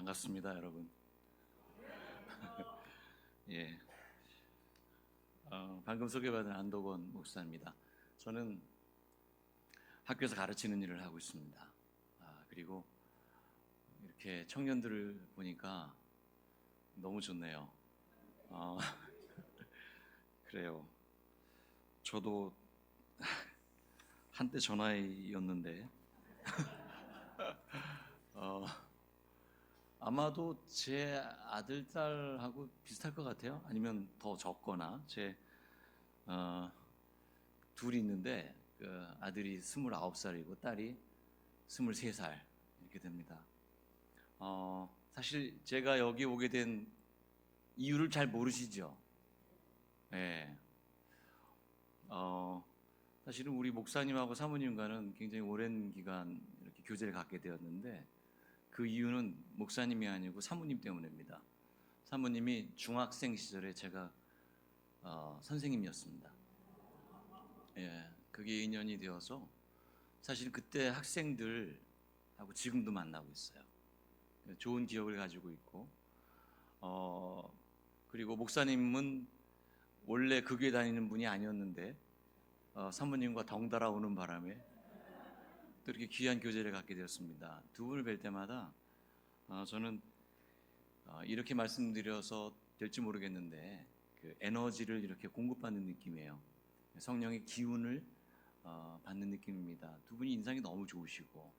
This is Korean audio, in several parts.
반갑습니다, 여러분. 예, 방금 소개받은 안도건 목사입니다. 저는 학교에서 가르치는 일을 하고 있습니다. 그리고 이렇게 청년들을 보니까 너무 좋네요. 그래요. 저도 한때 저 나이였는데 아마도 제 아들, 딸하고 비슷할 것 같아요. 아니면 더 적거나 제 둘이 있는데 그 아들이 29살이고 딸이 23살 이렇게 됩니다. 사실 제가 여기 오게 된 이유를 잘 모르시죠? 예. 사실은 우리 목사님하고 사모님과는 굉장히 오랜 기간 이렇게 교제를 갖게 되었는데 그 이유는 목사님이 아니고 사모님 때문입니다. 사모님이 중학생 시절에 제가 선생님이었습니다. 예, 그게 인연이 되어서 사실 그때 학생들하고 지금도 만나고 있어요. 좋은 기억을 가지고 있고, 그리고 목사님은 원래 그 교회 다니는 분이 아니었는데 사모님과 덩달아 오는 바람에 또 이렇게 귀한 교제를 갖게 되었습니다. 두 분을 뵐 때마다 저는 이렇게 말씀드려서 될지 모르겠는데 그 에너지를 이렇게 공급받는 느낌이에요. 성령의 기운을 받는 느낌입니다. 두 분이 인상이 너무 좋으시고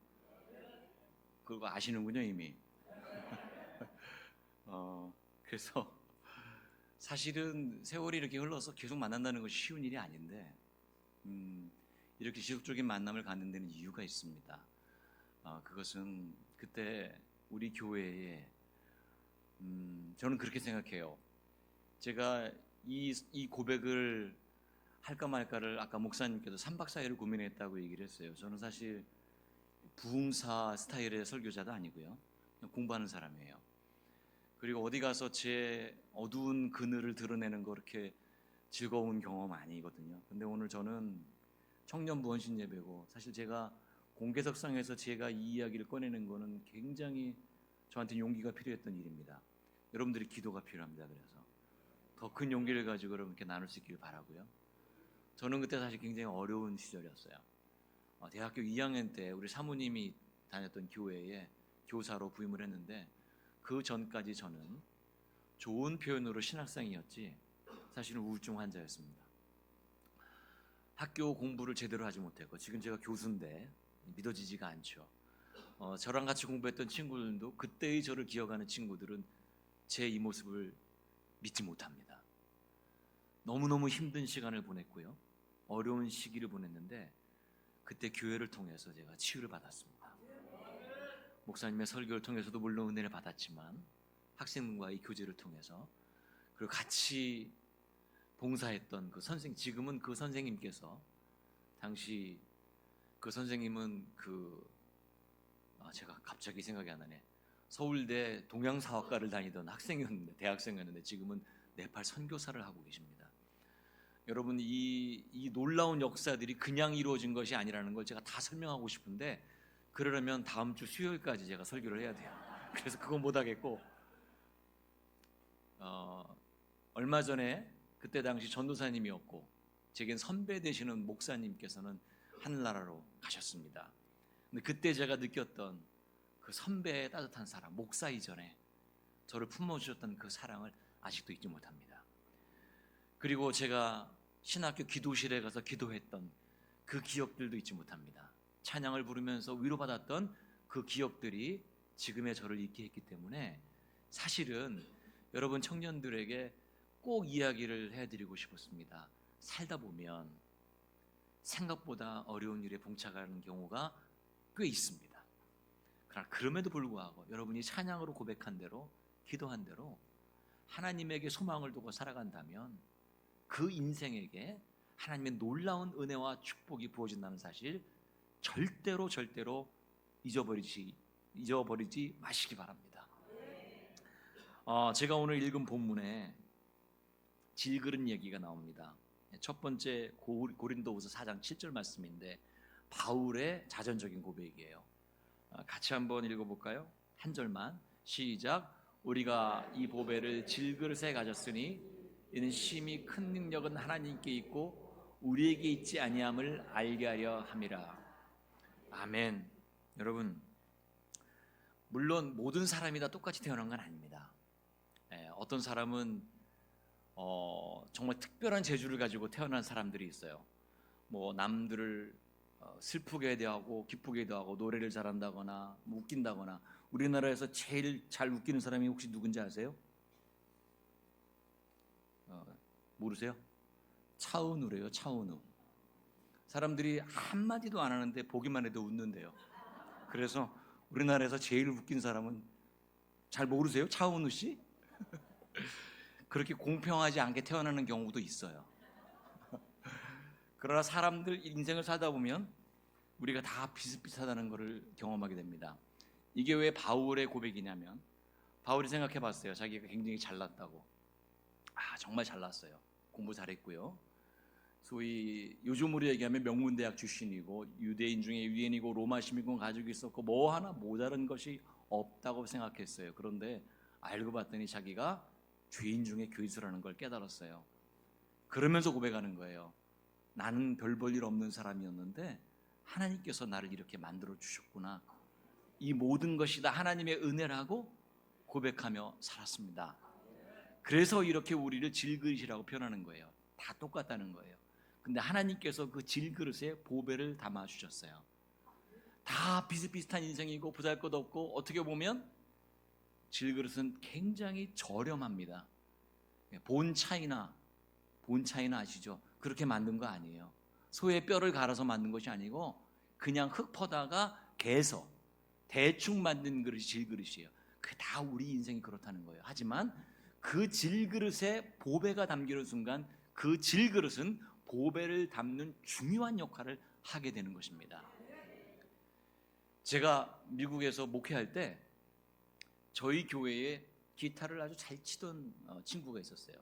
그거 아시는군요 이미. 그래서 사실은 세월이 이렇게 흘러서 계속 만난다는 것이 쉬운 일이 아닌데 이렇게 지속적인 만남을 갖는 데는 이유가 있습니다. 그것은 그때 우리 교회에 저는 그렇게 생각해요. 제가 이 고백을 할까 말까를 아까 목사님께서 3박 4일을 고민했다고 얘기를 했어요. 저는 사실 부흥사 스타일의 설교자도 아니고요. 그냥 공부하는 사람이에요. 그리고 어디 가서 제 어두운 그늘을 드러내는 거 그렇게 즐거운 경험 아니거든요. 근데 오늘 저는 청년부 헌신 예배고 사실 제가 공개석상에서 제가 이 이야기를 꺼내는 거는 굉장히 저한테 용기가 필요했던 일입니다. 여러분들이 기도가 필요합니다. 그래서 더 큰 용기를 가지고 여러분께 나눌 수 있기를 바라고요. 저는 그때 사실 굉장히 어려운 시절이었어요. 대학교 2학년 때 우리 사모님이 다녔던 교회에 교사로 부임을 했는데 그 전까지 저는 좋은 표현으로 신학생이었지 사실은 우울증 환자였습니다. 학교 공부를 제대로 하지 못했고 지금 제가 교수인데 믿어지지가 않죠. 저랑 같이 공부했던 친구들도 그때의 저를 기억하는 친구들은 제 이 모습을 믿지 못합니다. 너무너무 힘든 시간을 보냈고요. 어려운 시기를 보냈는데 그때 교회를 통해서 제가 치유를 받았습니다. 목사님의 설교를 통해서도 물론 은혜를 받았지만 학생들과의 교제를 통해서 그리고 같이 봉사했던 그 선생님, 지금은 그 선생님께서 당시 그 선생님은 제가 갑자기 생각이 안 나네. 서울대 동양사학과를 다니던 학생이었는데 대학생이었는데 지금은 네팔 선교사를 하고 계십니다. 여러분 이 놀라운 역사들이 그냥 이루어진 것이 아니라는 걸 제가 다 설명하고 싶은데 그러려면 다음 주 수요일까지 제가 설교를 해야 돼요. 그래서 그건 못 하겠고 얼마 전에 그때 당시 전도사님이었고 제겐 선배 되시는 목사님께서는 하늘나라로 가셨습니다. 근데 그때 제가 느꼈던 그 선배의 따뜻한 사랑, 목사 이전에 저를 품어주셨던 그 사랑을 아직도 잊지 못합니다. 그리고 제가 신학교 기도실에 가서 기도했던 그 기억들도 잊지 못합니다. 찬양을 부르면서 위로받았던 그 기억들이 지금의 저를 있게 했기 때문에 사실은 여러분 청년들에게 꼭 이야기를 해드리고 싶었습니다. 살다 보면 생각보다 어려운 일에 봉착하는 경우가 꽤 있습니다. 그러나 그럼에도 불구하고 여러분이 찬양으로 고백한 대로 기도한 대로 하나님에게 소망을 두고 살아간다면 그 인생에게 하나님의 놀라운 은혜와 축복이 부어진다는 사실 절대로 잊어버리지 마시기 바랍니다. 제가 오늘 읽은 본문에 질그릇 얘기가 나옵니다. 첫 번째 고린도후서 4장 7절 말씀인데 바울의 자전적인 고백이에요. 같이 한번 읽어볼까요? 한 절만. 시작. 우리가 이 보배를 질그릇에 가졌으니 이는 심히 큰 능력은 하나님께 있고 우리에게 있지 아니함을 알게 하려 함이라. 아멘. 여러분, 물론 모든 사람이 다 똑같이 태어난 건 아닙니다. 어떤 사람은 정말 특별한 재주를 가지고 태어난 사람들이 있어요. 뭐 남들을 슬프게 대하고 기쁘게 대하고 노래를 잘한다거나 뭐 웃긴다거나. 우리나라에서 제일 잘 웃기는 사람이 혹시 누군지 아세요? 모르세요? 차은우래요. 차은우. 사람들이 한마디도 안 하는데 보기만 해도 웃는데요. 그래서 우리나라에서 제일 웃긴 사람은 잘 모르세요? 차은우 씨? 그렇게 공평하지 않게 태어나는 경우도 있어요. 그러나 사람들 인생을 살다 보면 우리가 다 비슷비슷하다는 것을 경험하게 됩니다. 이게 왜 바울의 고백이냐면, 바울이 생각해 봤어요. 자기가 굉장히 잘났다고. 정말 잘났어요. 공부 잘했고요. 소위 요즘으로 얘기하면 명문대학 출신이고 유대인 중에 유대인이고 로마 시민권 가지고 있었고 뭐 하나 모자란 것이 없다고 생각했어요. 그런데 알고 봤더니 자기가 죄인 중에 교이수라는 걸 깨달았어요. 그러면서 고백하는 거예요. 나는 별 볼 일 없는 사람이었는데 하나님께서 나를 이렇게 만들어 주셨구나. 이 모든 것이 다 하나님의 은혜라고 고백하며 살았습니다. 그래서 이렇게 우리를 질그릇이라고 표현하는 거예요. 다 똑같다는 거예요. 근데 하나님께서 그 질그릇에 보배를 담아 주셨어요. 다 비슷비슷한 인생이고 보잘것없고, 어떻게 보면 질그릇은 굉장히 저렴합니다. 본 차이나 아시죠? 그렇게 만든 거 아니에요. 소의 뼈를 갈아서 만든 것이 아니고 그냥 흙 퍼다가 개서 대충 만든 그릇이 질그릇이에요. 그게 다 우리 인생이 그렇다는 거예요. 하지만 그 질그릇에 보배가 담기는 순간 그 질그릇은 보배를 담는 중요한 역할을 하게 되는 것입니다. 제가 미국에서 목회할 때 저희 교회에 기타를 아주 잘 치던 친구가 있었어요.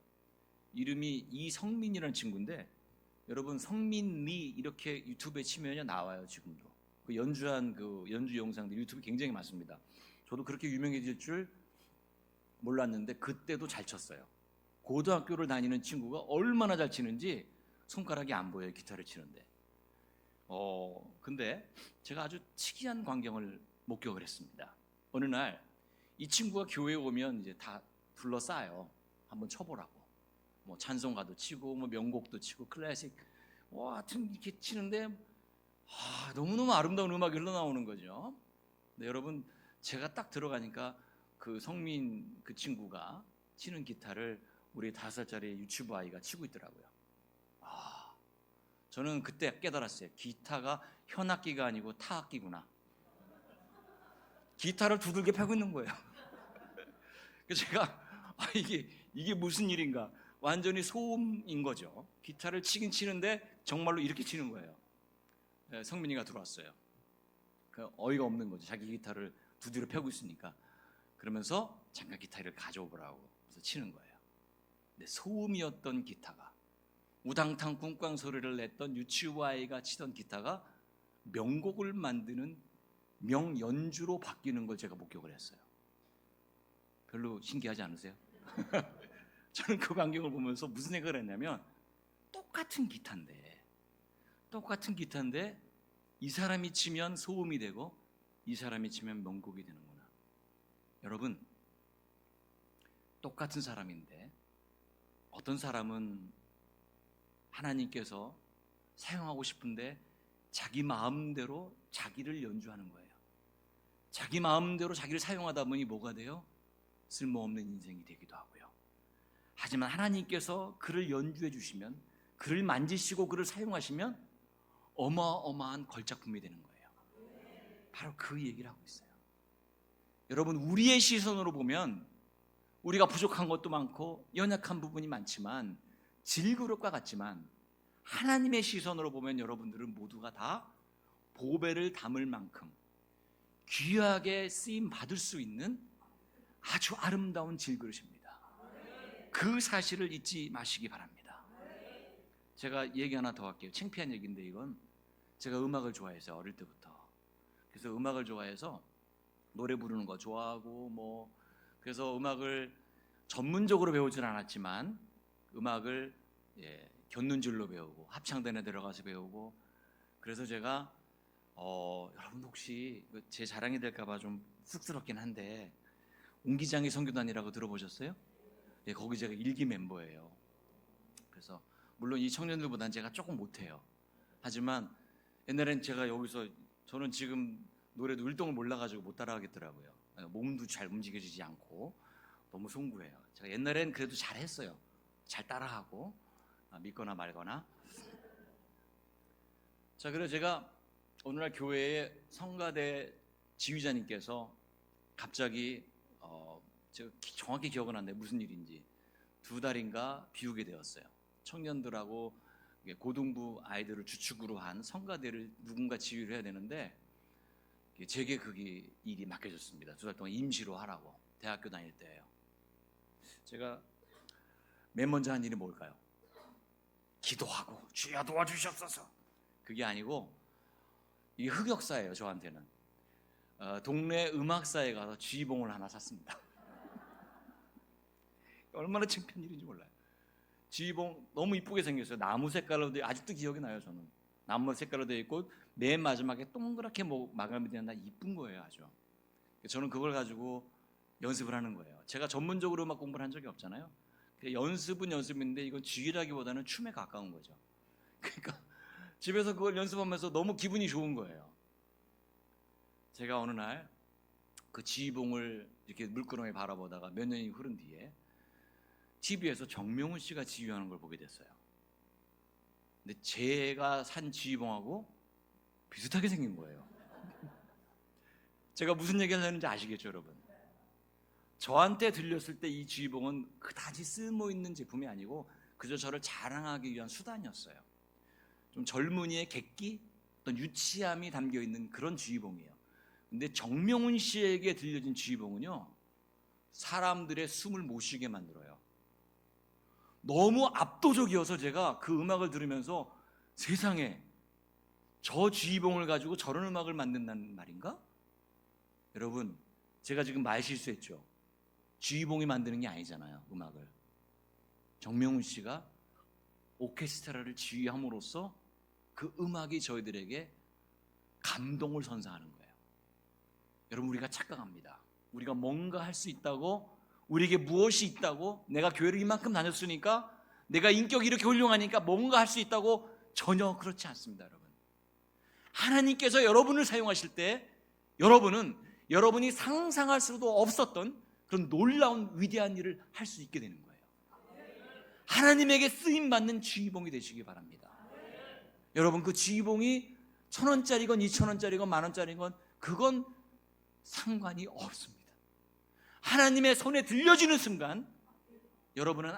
이름이 이성민이라는 친구인데, 여러분 성민리 이렇게 유튜브에 치면요 나와요. 지금도 그 연주한 그 연주 영상들 유튜브에 굉장히 많습니다. 저도 그렇게 유명해질 줄 몰랐는데 그때도 잘 쳤어요. 고등학교를 다니는 친구가 얼마나 잘 치는지 손가락이 안 보여요. 기타를 치는데. 근데 제가 아주 특이한 광경을 목격을 했습니다. 어느 날 이 친구가 교회에 오면 이제 다 둘러싸요. 한번 쳐보라고. 뭐 찬송가도 치고 뭐 명곡도 치고 클래식 하여튼 이렇게 치는데 너무너무 아름다운 음악이 흘러나오는 거죠. 근데 여러분, 제가 딱 들어가니까 그 성민 그 친구가 치는 기타를 우리 5살짜리 유치부 아이가 치고 있더라고요. 저는 그때 깨달았어요. 기타가 현악기가 아니고 타악기구나. 기타를 두들겨 패고 있는 거예요. 그래서 제가 이게 무슨 일인가? 완전히 소음인 거죠. 기타를 치긴 치는데 정말로 이렇게 치는 거예요. 성민이가 들어왔어요. 어이가 없는 거죠. 자기 기타를 두드려 패고 있으니까. 그러면서 잠깐 기타를 가져오라고 그래서 치는 거예요. 근데 소음이었던 기타가, 우당탕 꿍꽝 소리를 냈던 유치부 아이가 치던 기타가 명곡을 만드는 명연주로 바뀌는 걸 제가 목격을 했어요. 별로 신기하지 않으세요? 저는 그 광경을 보면서 무슨 생각을 했냐면, 똑같은 기타인데 이 사람이 치면 소음이 되고 이 사람이 치면 명곡이 되는구나. 여러분, 똑같은 사람인데 어떤 사람은 하나님께서 사용하고 싶은데 자기 마음대로 자기를 연주하는 거예요. 자기 마음대로 자기를 사용하다 보니 뭐가 돼요? 쓸모없는 인생이 되기도 하고요. 하지만 하나님께서 그를 연주해 주시면, 그를 만지시고 그를 사용하시면 어마어마한 걸작품이 되는 거예요. 바로 그 얘기를 하고 있어요. 여러분, 우리의 시선으로 보면 우리가 부족한 것도 많고 연약한 부분이 많지만 질그릇과 같지만, 하나님의 시선으로 보면 여러분들은 모두가 다 보배를 담을 만큼 귀하게 쓰임 받을 수 있는 아주 아름다운 질그릇입니다. 그 사실을 잊지 마시기 바랍니다. 제가 얘기 하나 더 할게요. 창피한 얘기인데, 이건 제가 음악을 좋아해서 어릴 때부터, 그래서 음악을 좋아해서 노래 부르는 거 좋아하고 뭐 그래서 음악을 전문적으로 배우진 않았지만 음악을 곁눈 질로 배우고 합창단에 들어가서 배우고 그래서 제가 여러분 혹시 제 자랑이 될까봐 좀 쑥스럽긴 한데 옹기장이 선교단이라고 들어보셨어요? 예, 거기 제가 일기 멤버예요. 그래서 물론 이 청년들보다는 제가 조금 못해요. 하지만 옛날엔 제가 여기서 저는 지금 노래도 율동을 몰라가지고 못 따라하겠더라고요. 몸도 잘 움직여지지 않고 너무 송구해요. 제가 옛날엔 그래도 잘했어요. 잘 따라하고 믿거나 말거나. 자, 그래서 제가 오늘날 교회의 성가대 지휘자님께서 갑자기 제가 정확히 기억은 안 나요. 무슨 일인지 2달인가 비우게 되었어요. 청년들하고 고등부 아이들을 주축으로 한 성가대를 누군가 지휘를 해야 되는데 제게 그게 일이 맡겨졌습니다. 2달 동안 임시로 하라고. 대학교 다닐 때예요. 제가 맨 먼저 한 일이 뭘까요? 기도하고 주여 도와주시옵소서. 그게 아니고 이게 흑역사예요. 저한테는 동네 음악사에 가서 지휘봉을 하나 샀습니다. 얼마나 창피한 일인지 몰라요. 지휘봉 너무 이쁘게 생겼어요. 나무 색깔로 되어 아직도 기억이 나요. 저는 나무 색깔로 되어 있고 맨 마지막에 동그랗게 마감이 되나 이쁜 거예요. 아주. 저는 그걸 가지고 연습을 하는 거예요. 제가 전문적으로 음악 공부를 한 적이 없잖아요. 연습은 연습인데 이건 지휘라기보다는 춤에 가까운 거죠. 그러니까 집에서 그걸 연습하면서 너무 기분이 좋은 거예요. 제가 어느 날 그 지휘봉을 이렇게 물끄러미 바라보다가 몇 년이 흐른 뒤에 TV에서 정명훈 씨가 지휘하는 걸 보게 됐어요. 근데 제가 산 지휘봉하고 비슷하게 생긴 거예요. 제가 무슨 얘기를 하는지 아시겠죠, 여러분? 저한테 들렸을 때 이 지휘봉은 그다지 쓸모있는 제품이 아니고 그저 저를 자랑하기 위한 수단이었어요. 좀 젊은이의 객기, 어떤 유치함이 담겨있는 그런 지휘봉이에요. 근데 정명훈 씨에게 들려진 지휘봉은요, 사람들의 숨을 못 쉬게 만들어요. 너무 압도적이어서 제가 그 음악을 들으면서 세상에 저 지휘봉을 가지고 저런 음악을 만든다는 말인가? 여러분, 제가 지금 말 실수했죠. 지휘봉이 만드는 게 아니잖아요, 음악을. 정명훈 씨가 오케스트라를 지휘함으로써 그 음악이 저희들에게 감동을 선사하는 거예요. 여러분, 우리가 착각합니다. 우리가 뭔가 할 수 있다고, 우리에게 무엇이 있다고, 내가 교회를 이만큼 다녔으니까, 내가 인격이 이렇게 훌륭하니까 뭔가 할 수 있다고, 전혀 그렇지 않습니다. 여러분, 하나님께서 여러분을 사용하실 때 여러분은 여러분이 상상할 수도 없었던 그런 놀라운 위대한 일을 할 수 있게 되는 거예요. 하나님에게 쓰임받는 지휘봉이 되시기 바랍니다. 여러분, 그 지휘봉이 1,000원짜리건 2,000원짜리건 10,000원짜리건 그건 상관이 없습니다. 하나님의 손에 들려지는 순간 여러분은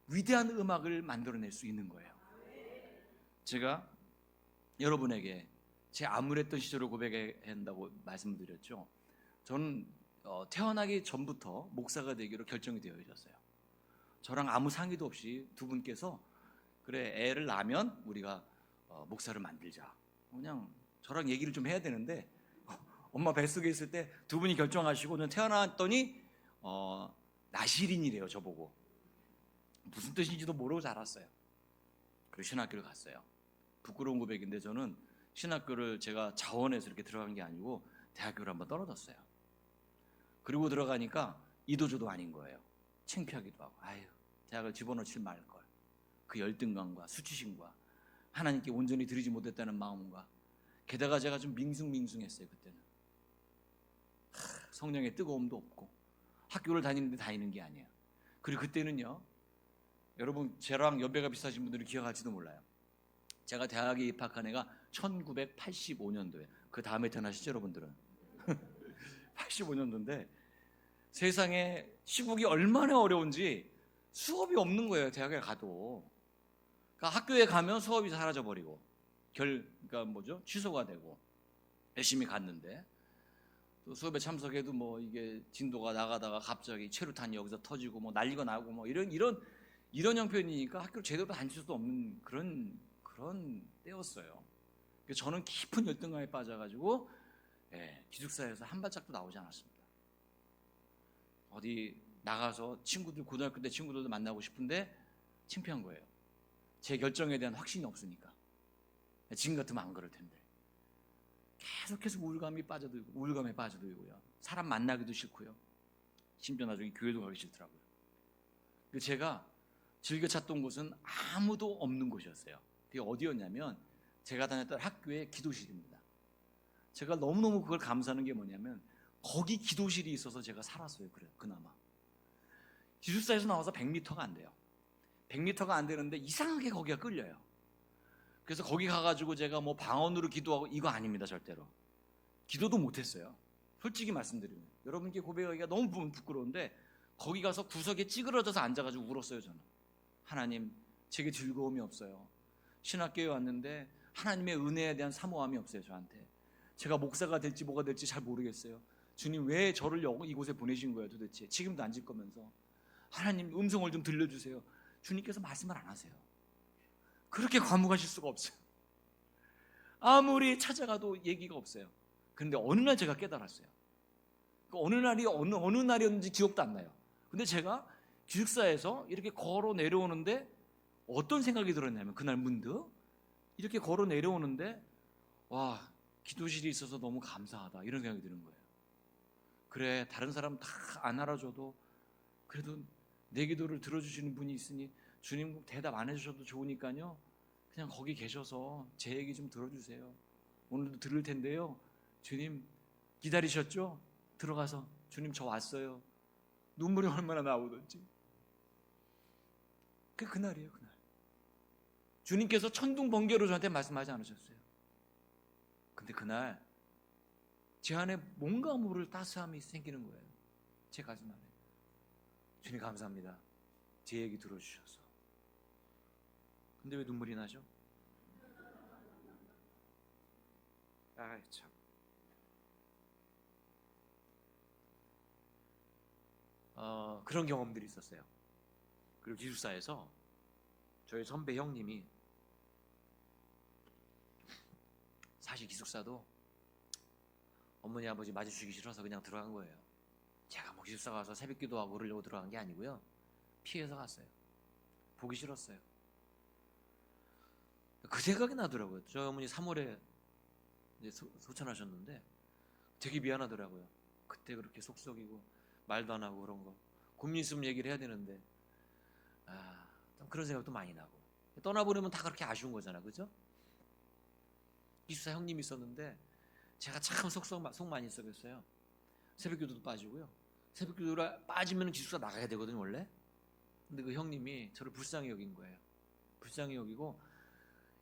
위대한 음악을 만들어낼 수 있는 거예요. 제가 여러분에게 제 암울했던 시절을 고백한다고 말씀드렸죠. 저는 태어나기 전부터 목사가 되기로 결정이 되어 있었어요. 저랑 아무 상의도 없이 두 분께서 그래, 애를 낳으면 우리가 목사를 만들자. 그냥 저랑 얘기를 좀 해야 되는데 엄마 뱃속에 있을 때 두 분이 결정하시고 저는 태어났더니 나시린이래요. 저보고 무슨 뜻인지도 모르고 자랐어요. 그리고 신학교를 갔어요. 부끄러운 고백인데 저는 신학교를 제가 자원해서 이렇게 들어간 게 아니고 대학교를 한번 떨어졌어요. 그리고 들어가니까 이도저도 아닌 거예요. 창피하기도 하고, 아유, 대학을 집어넣지 말걸. 그 열등감과 수치심과 하나님께 온전히 드리지 못했다는 마음과 게다가 제가 좀 밍숭밍숭했어요. 그때는 성령의 뜨거움도 없고 학교를 다니는데 다니는 게 아니에요. 그리고 그때는요, 여러분 저랑 연배가 비슷하신 분들이 기억할지도 몰라요. 제가 대학에 입학한 해가 1985년도에 그 다음에 태어나시죠 여러분들은? 85년도인데 세상에 시국이 얼마나 어려운지 수업이 없는 거예요. 대학에 가도. 그러니까 학교에 가면 수업이 사라져버리고 그러니까 취소가 되고 열심히 갔는데 또 수업에 참석해도 뭐 이게 진도가 나가다가 갑자기 체류탄이 여기서 터지고 뭐 난리가 나고 뭐 이런 형편이니까 학교를 제대로 다닐 수도 없는 그런 때였어요. 저는 깊은 열등감에 빠져가지고 예, 기숙사에서 한 발짝도 나오지 않았습니다. 어디 나가서 친구들, 고등학교 때 친구들도 만나고 싶은데 창피한 거예요. 제 결정에 대한 확신이 없으니까. 지금 같으면 안 그럴 텐데. 계속해서 우울감에 빠져들고요. 사람 만나기도 싫고요. 심지어 나중에 교회도 가기 싫더라고요. 제가 즐겨 찾던 곳은 아무도 없는 곳이었어요. 그게 어디였냐면 제가 다녔던 학교의 기도실입니다. 제가 너무너무 그걸 감사하는 게 뭐냐면 거기 기도실이 있어서 제가 살았어요. 그나마. 기숙사에서 나와서 100m가 안 돼요. 100m가 안 되는데 이상하게 거기가 끌려요. 그래서 거기 가가지고 제가 뭐 방언으로 기도하고 이거 아닙니다. 절대로. 기도도 못했어요. 솔직히 말씀드리면 여러분께 고백하기가 너무 부끄러운데 거기 가서 구석에 찌그러져서 앉아가지고 울었어요. 저는 하나님, 제게 즐거움이 없어요. 신학교에 왔는데 하나님의 은혜에 대한 사모함이 없어요. 저한테. 제가 목사가 될지 뭐가 될지 잘 모르겠어요. 주님, 왜 저를 이곳에 보내신 거예요 도대체? 지금도 앉을 거면서. 하나님, 음성을 좀 들려주세요. 주님께서 말씀을 안 하세요. 그렇게 과묵하실 수가 없어요. 아무리 찾아가도 얘기가 없어요. 그런데 어느 날 제가 깨달았어요. 어느 날이었는지 기억도 안 나요. 근데 제가 기숙사에서 이렇게 걸어 내려오는데 어떤 생각이 들었냐면 그날 문득 이렇게 걸어 내려오는데 와, 기도실이 있어서 너무 감사하다 이런 생각이 드는 거예요. 그래, 다른 사람 다 안 알아줘도 그래도 내 기도를 들어주시는 분이 있으니 주님 대답 안 해주셔도 좋으니까요, 그냥 거기 계셔서 제 얘기 좀 들어주세요. 오늘도 들을 텐데요, 주님 기다리셨죠? 들어가서 주님 저 왔어요. 눈물이 얼마나 나오던지. 그날이에요. 그날 주님께서 천둥번개로 저한테 말씀하지 않으셨어요. 근데 그날 제 안에 뭔가 모를 따스함이 생기는 거예요. 제 가슴 안에. 주님 감사합니다. 제 얘기 들어주셔서. 근데 왜 눈물이 나죠? 아이 참. 그런 경험들이 있었어요. 그리고 기숙사에서 저희 선배 형님이, 사실 기숙사도 어머니 아버지 맞이주기 싫어서 그냥 들어간 거예요. 제가 뭐 기숙사 가서 새벽 기도하고 그러려고 들어간 게 아니고요, 피해서 갔어요. 보기 싫었어요. 그 생각이 나더라고요. 저희 어머니 3월에 이제 소천하셨는데 되게 미안하더라고요. 그때 그렇게 속썩이고 말도 안 하고 그런 거 고민 있으면 얘기를 해야 되는데 그런 생각도 많이 나고, 떠나보내면 다 그렇게 아쉬운 거잖아, 그죠? 기숙사 형님이 있었는데 제가 참 속 많이 썩였어요. 새벽기도도 빠지고요. 새벽기도를 빠지면 기숙사 나가야 되거든요 원래. 근데 그 형님이 저를 불쌍히 여긴 거예요. 불쌍히 여기고,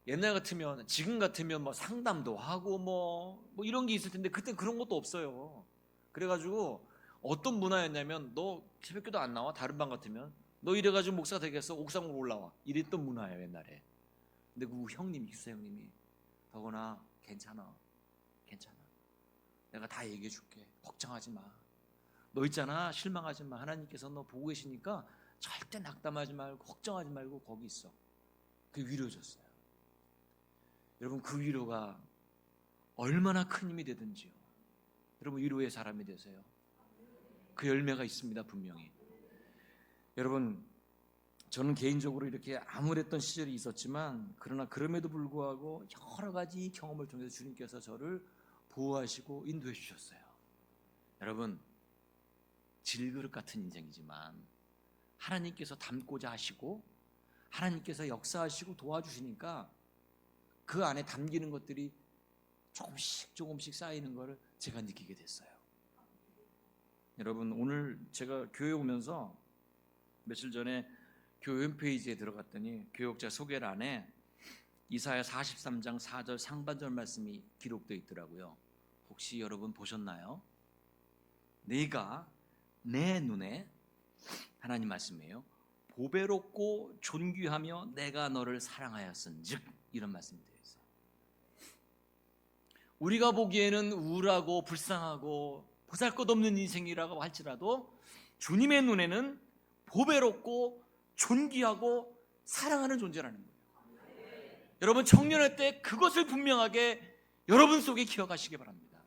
옛날 같으면, 지금 같으면 뭐 상담도 하고 뭐 이런 게 있을 텐데 그때 그런 것도 없어요. 그래가지고 어떤 문화였냐면, 너 새벽기도 안 나와? 다른 방 같으면 너 이래가지고 목사 되겠어? 옥상으로 올라와. 이랬던 문화예요 옛날에. 근데 그 형님이, 기숙사 형님이, 더구나 괜찮아. 내가 다 얘기해 줄게. 걱정하지 마. 너 있잖아, 실망하지 마. 하나님께서 너 보고 계시니까 절대 낙담하지 말고 걱정하지 말고 거기 있어. 그 위로줬어요. 여러분, 그 위로가 얼마나 큰 힘이 되든지요. 여러분, 위로의 사람이 되세요. 그 열매가 있습니다, 분명히. 여러분, 저는 개인적으로 이렇게 암울했던 시절이 있었지만, 그러나 그럼에도 불구하고 여러 가지 경험을 통해서 주님께서 저를 보호하시고 인도해 주셨어요. 여러분, 질그릇 같은 인생이지만 하나님께서 담고자 하시고 하나님께서 역사하시고 도와주시니까 그 안에 담기는 것들이 조금씩 쌓이는 것을 제가 느끼게 됐어요. 여러분, 오늘 제가 교회 오면서 며칠 전에 교회 홈페이지에 들어갔더니 교역자 소개란에 이사야 43장 4절 상반절 말씀이 기록되어 있더라고요. 혹시 여러분 보셨나요? 내가 내 눈에, 하나님 말씀이에요, 보배롭고 존귀하며 내가 너를 사랑하였은즉, 이런 말씀이 되어 있어요. 우리가 보기에는 우울하고 불쌍하고 보잘것없는 인생이라고 할지라도 주님의 눈에는 보배롭고 존귀하고 사랑하는 존재라는 거예요. 여러분, 청년의 때 그것을 분명하게 여러분 속에 기억하시기 바랍니다.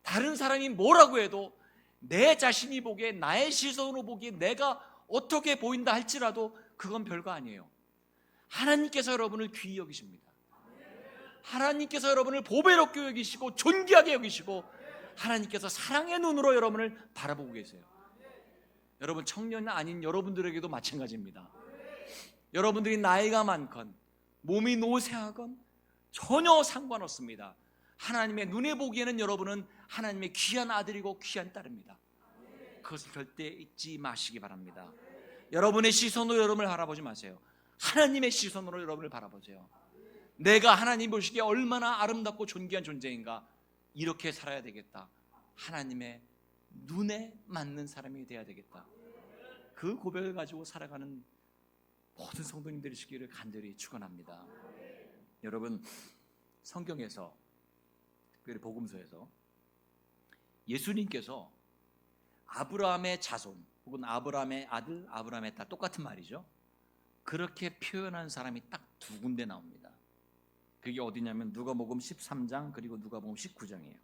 다른 사람이 뭐라고 해도 내 자신이 보기에, 나의 시선으로 보기에 내가 어떻게 보인다 할지라도 그건 별거 아니에요. 하나님께서 여러분을 귀히 여기십니다. 하나님께서 여러분을 보배롭게 여기시고 존귀하게 여기시고 하나님께서 사랑의 눈으로 여러분을 바라보고 계세요. 여러분, 청년 아닌 여러분들에게도 마찬가지입니다. 여러분들이 나이가 많건 몸이 노쇠하건 전혀 상관없습니다. 하나님의 눈에 보기에는 여러분은 하나님의 귀한 아들이고 귀한 딸입니다. 그것을 절대 잊지 마시기 바랍니다. 여러분의 시선으로 여러분을 바라보지 마세요. 하나님의 시선으로 여러분을 바라보세요. 내가 하나님 보시기에 얼마나 아름답고 존귀한 존재인가, 이렇게 살아야 되겠다. 하나님의 눈에 맞는 사람이 되어야 되겠다. 그 고백을 가지고 살아가는 모든 성도님들이 되시기를 간절히 축원합니다. 여러분, 성경에서, 특별히 복음서에서 예수님께서 아브라함의 자손 혹은 아브라함의 아들, 아브라함의 딸, 똑같은 말이죠. 그렇게 표현한 사람이 딱 두 군데 나옵니다. 그게 어디냐면 누가복음 13장 그리고 누가복음 19장이에요.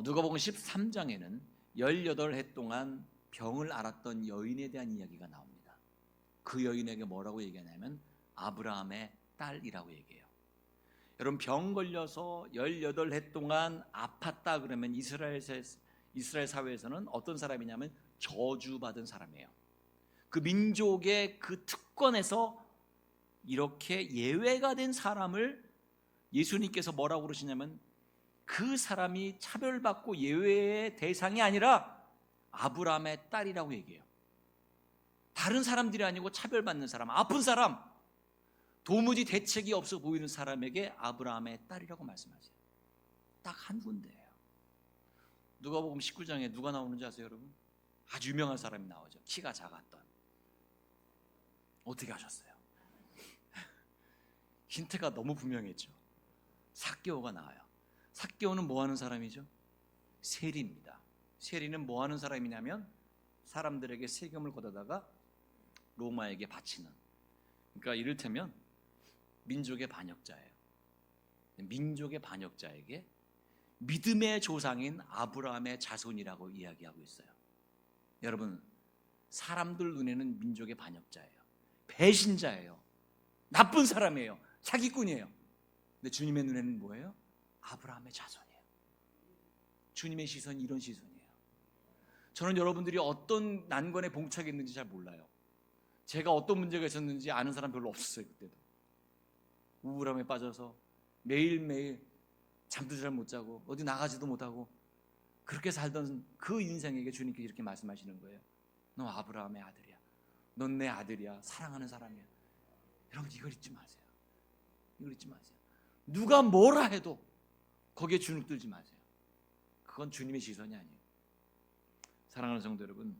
누가복음 13장에는 18해 동안 병을 앓았던 여인에 대한 이야기가 나옵니다. 그 여인에게 뭐라고 얘기하냐면 아브라함의 딸이라고 얘기해요. 여러분, 병 걸려서 18해 동안 아팠다 그러면 이스라엘 사회에서는 어떤 사람이냐면 저주받은 사람이에요. 그 민족의 그 특권에서 이렇게 예외가 된 사람을 예수님께서 뭐라고 그러시냐면 그 사람이 차별받고 예외의 대상이 아니라 아브라함의 딸이라고 얘기해요. 다른 사람들이 아니고 차별받는 사람, 아픈 사람, 도무지 대책이 없어 보이는 사람에게 아브라함의 딸이라고 말씀하세요. 딱 한 군데예요. 누가복음 19장에 누가 나오는지 아세요, 여러분? 아주 유명한 사람이 나오죠. 키가 작았던. 어떻게 하셨어요? 힌트가 너무 분명했죠. 삭개오가 나와요. 삭개오는 뭐 하는 사람이죠? 세리입니다. 세리는 뭐 하는 사람이냐면 사람들에게 세금을 걷어다가 로마에게 바치는, 그러니까 이를테면 민족의 반역자예요. 민족의 반역자에게 믿음의 조상인 아브라함의 자손이라고 이야기하고 있어요. 여러분, 사람들 눈에는 민족의 반역자예요. 배신자예요. 나쁜 사람이에요. 사기꾼이에요. 근데 주님의 눈에는 뭐예요? 아브라함의 자손이에요. 주님의 시선이 이런 시선이에요. 저는 여러분들이 어떤 난관에 봉착했는지 잘 몰라요. 제가 어떤 문제가 있었는지 아는 사람 별로 없었어요. 그때도 우울함에 빠져서 매일매일 잠도 잘 못 자고 어디 나가지도 못하고 그렇게 살던 그 인생에게 주님께서 이렇게 말씀하시는 거예요. 너 아브라함의 아들이야. 넌 내 아들이야. 사랑하는 사람이야. 여러분, 이걸 잊지 마세요. 이걸 잊지 마세요. 누가 뭐라 해도 거기에 주눅들지 마세요. 그건 주님의 시선이 아니에요. 사랑하는 성도 여러분,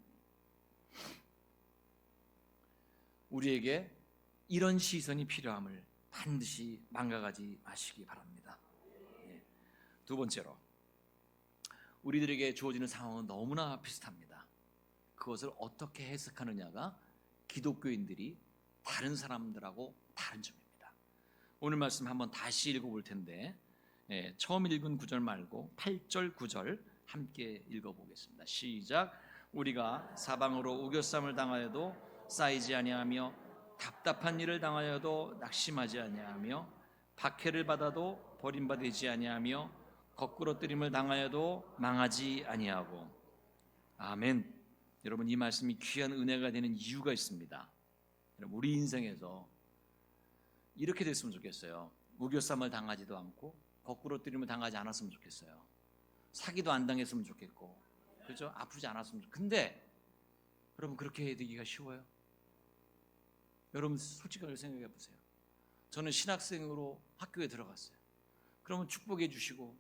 우리에게 이런 시선이 필요함을 반드시 망각하지 마시기 바랍니다. 두 번째로, 우리들에게 주어지는 상황은 너무나 비슷합니다. 그것을 어떻게 해석하느냐가 기독교인들이 다른 사람들하고 다른 점입니다. 오늘 말씀 한번 다시 읽어볼 텐데 처음 읽은 9절 말고 8절 9절 함께 읽어보겠습니다. 시작. 우리가 사방으로 우겨쌈을 당하여도 쌓이지 아니하며 답답한 일을 당하여도 낙심하지 아니하며 박해를 받아도 버림받지 아니하며 거꾸러뜨림을 당하여도 망하지 아니하고. 아멘. 여러분, 이 말씀이 귀한 은혜가 되는 이유가 있습니다. 여러분, 우리 인생에서 이렇게 됐으면 좋겠어요. 우겨쌈을 당하지도 않고 거꾸러뜨림을 당하지 않았으면 좋겠어요. 사기도 안 당했으면 좋겠고, 그렇죠? 아프지 않았으면 좋겠고. 근데 여러분, 그렇게 되기가 쉬워요? 여러분, 솔직하게 생각해 보세요. 저는 신학생으로 학교에 들어갔어요. 그러면 축복해 주시고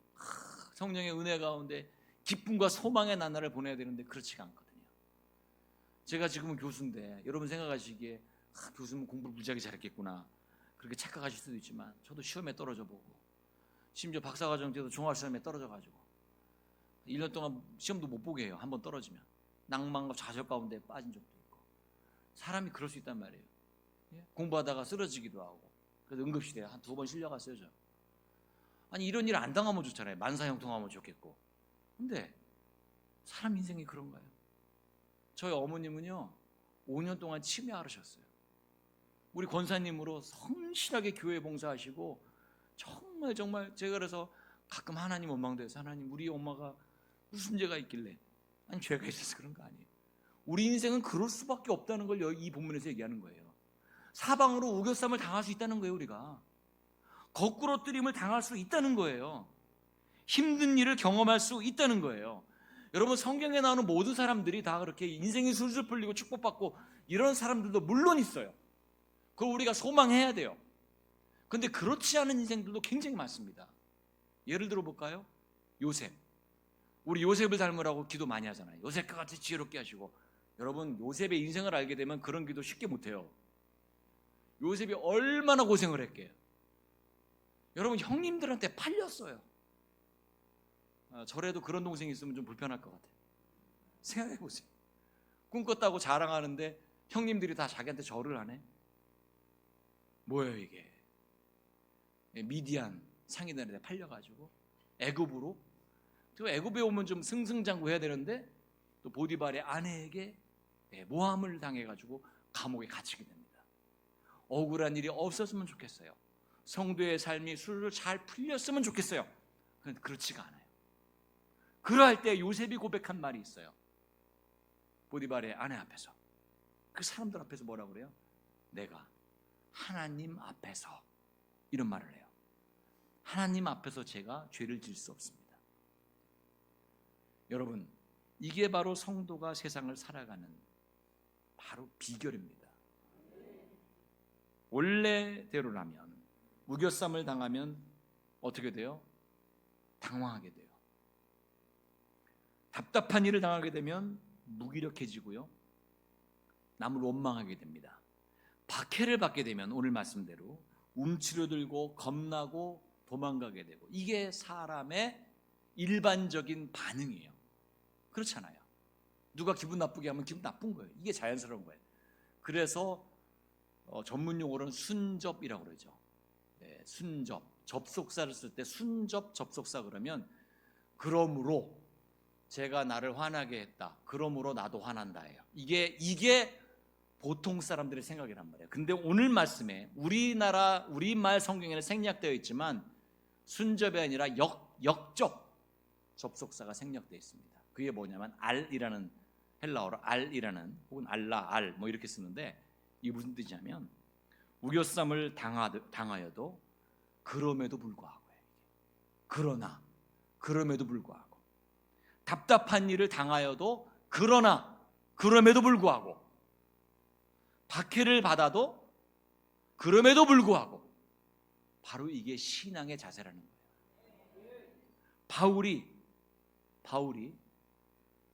성령의 은혜 가운데 기쁨과 소망의 나날을 보내야 되는데 그렇지가 않거든요. 제가 지금은 교수인데 여러분 생각하시기에 교수는 공부를 무지하게 잘했겠구나 그렇게 착각하실 수도 있지만, 저도 시험에 떨어져 보고 심지어 박사과정 때도 종합시험에 떨어져가지고 1년 동안 시험도 못 보게 해요. 한번 떨어지면 낭만과 좌절 가운데 빠진 적도 있고. 사람이 그럴 수 있단 말이에요. 공부하다가 쓰러지기도 하고. 그래서 응급실에 한 2번 실려갔어요. 저. 아니 이런 일 안 당하면 좋잖아요. 만사형통하면 좋겠고. 근데 사람 인생이 그런가요? 저희 어머님은요 5년 동안 치매 앓으셨어요. 우리 권사님으로 성실하게 교회 봉사하시고 정말 제가 그래서 가끔 하나님 원망돼서 하나님 우리 엄마가 무슨 죄가 있길래 아니 죄가 있어서 그런 거 아니에요. 우리 인생은 그럴 수밖에 없다는 걸 이 본문에서 얘기하는 거예요. 사방으로 우겨쌈을 당할 수 있다는 거예요. 우리가 거꾸로 뜨림을 당할 수 있다는 거예요. 힘든 일을 경험할 수 있다는 거예요. 여러분 성경에 나오는 모든 사람들이 다 그렇게 인생이 술술 풀리고 축복받고 이런 사람들도 물론 있어요. 그걸 우리가 소망해야 돼요. 근데 그렇지 않은 인생들도 굉장히 많습니다. 예를 들어 볼까요? 요셉. 우리 요셉을 닮으라고 기도 많이 하잖아요. 요셉과 같이 지혜롭게 하시고. 여러분 요셉의 인생을 알게 되면 그런 기도 쉽게 못해요. 요셉이 얼마나 고생을 했게요. 여러분 형님들한테 팔렸어요. 저래도 그런 동생이 있으면 좀 불편할 것 같아요. 생각해 보세요. 꿈꿨다고 자랑하는데 형님들이 다 자기한테 절을 하네. 뭐예요 이게? 미디안 상인들한테 팔려가지고 애굽으로, 또 애굽에 오면 좀 승승장구해야 되는데 또 보디발의 아내에게 모함을 당해가지고 감옥에 갇히게 됩니다. 억울한 일이 없었으면 좋겠어요. 성도의 삶이 술로 잘 풀렸으면 좋겠어요. 그런데 그렇지가 않아요. 그러할 때 요셉이 고백한 말이 있어요. 보디발의 아내 앞에서, 그 사람들 앞에서 뭐라고 그래요? 내가 하나님 앞에서, 이런 말을 해요. 하나님 앞에서 제가 죄를 지을 수 없습니다. 여러분 이게 바로 성도가 세상을 살아가는 바로 비결입니다. 원래대로라면 우겨쌈을 당하면 어떻게 돼요? 당황하게 돼요. 답답한 일을 당하게 되면 무기력해지고요, 남을 원망하게 됩니다. 박해를 받게 되면 오늘 말씀대로 움츠러들고 겁나고 도망가게 되고, 이게 사람의 일반적인 반응이에요. 그렇잖아요. 누가 기분 나쁘게 하면 기분 나쁜 거예요. 이게 자연스러운 거예요. 그래서 전문 용어로는 순접이라고 그러죠. 순접, 접속사를 쓸 때 순접 접속사 그러면 그러므로 제가 나를 화나게 했다, 그러므로 나도 화난다예요. 이게 보통 사람들의 생각이란 말이에요. 근데 오늘 말씀에 우리말 성경에는 생략되어 있지만 순접이 아니라 역접 접속사가 생략되어 있습니다. 그게 뭐냐면 알이라는, 헬라어로 알이라는, 혹은 알라, 알 뭐 이렇게 쓰는데 이게 무슨 뜻이냐면 우겨쌈을 당하여도 그럼에도 불구하고, 그러나 그럼에도 불구하고, 답답한 일을 당하여도 그러나 그럼에도 불구하고, 박해를 받아도 그럼에도 불구하고, 바로 이게 신앙의 자세라는 거예요. 바울이